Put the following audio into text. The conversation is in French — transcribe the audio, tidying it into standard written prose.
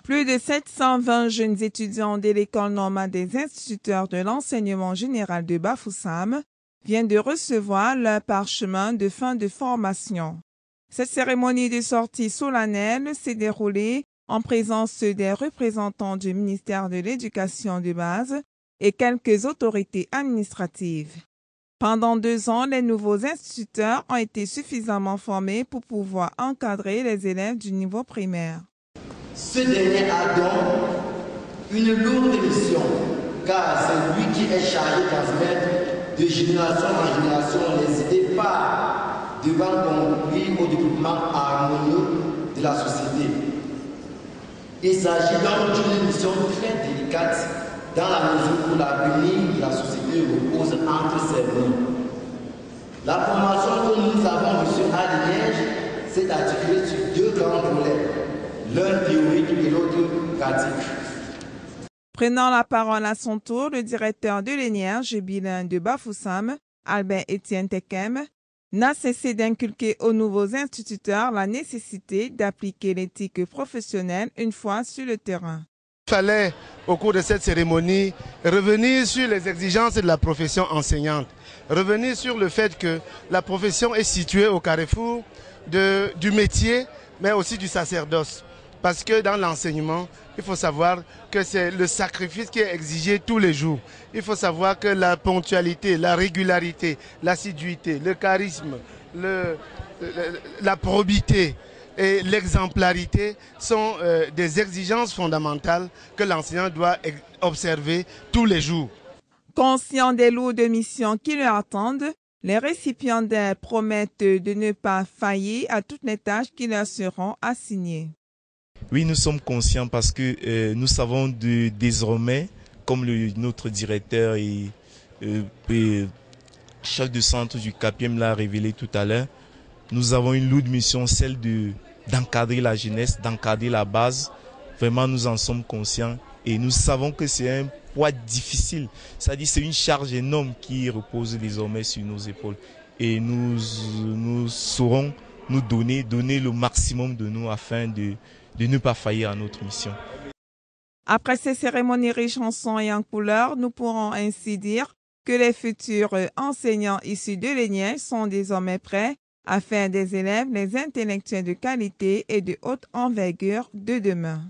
Plus de 720 jeunes étudiants de l'École normale des instituteurs de l'enseignement général de Bafoussam viennent de recevoir leur parchemin de fin de formation. Cette cérémonie de sortie solennelle s'est déroulée en présence des représentants du ministère de l'Éducation de base et quelques autorités administratives. Pendant 2 ans, les nouveaux instituteurs ont été suffisamment formés pour pouvoir encadrer les élèves du niveau primaire. Ce dernier a donc une lourde mission, car c'est lui qui est chargé de transmettre de génération en génération les idées phares devant contribuer au développement harmonieux de la société. Il s'agit donc d'une mission très délicate dans la mesure où l'avenir de la société repose entre ses mains. La formation que nous avons reçue à Liège s'est articulée sur 2 grands volets, l'un théorique et l'autre pratique. Prenant la parole à son tour, le directeur de l'ENIERGE bilingue de Bafoussam, Albert Étienne Tekem, n'a cessé d'inculquer aux nouveaux instituteurs la nécessité d'appliquer l'éthique professionnelle une fois sur le terrain. Il fallait, au cours de cette cérémonie, revenir sur les exigences de la profession enseignante, revenir sur le fait que la profession est située au carrefour du métier, mais aussi du sacerdoce. Parce que dans l'enseignement, il faut savoir que c'est le sacrifice qui est exigé tous les jours. Il faut savoir que la ponctualité, la régularité, l'assiduité, le charisme, la probité et l'exemplarité sont des exigences fondamentales que l'enseignant doit observer tous les jours. Conscients des lourdes missions qui leur attendent, les récipiendaires promettent de ne pas faillir à toutes les tâches qui leur seront assignées. Oui, nous sommes conscients parce que nous savons désormais, comme notre directeur et chef de centre du CAPIEM l'a révélé tout à l'heure, nous avons une lourde mission, celle d'encadrer la jeunesse, d'encadrer la base. Vraiment, nous en sommes conscients et nous savons que c'est un poids difficile. C'est-à-dire c'est une charge énorme qui repose désormais sur nos épaules. Et nous saurons nous donner le maximum de nous afin de ne pas faillir à notre mission. Après ces cérémonies riches en son et en couleurs, nous pourrons ainsi dire que les futurs enseignants issus de l'ENIERGE sont désormais prêts à faire des élèves les intellectuels de qualité et de haute envergure de demain.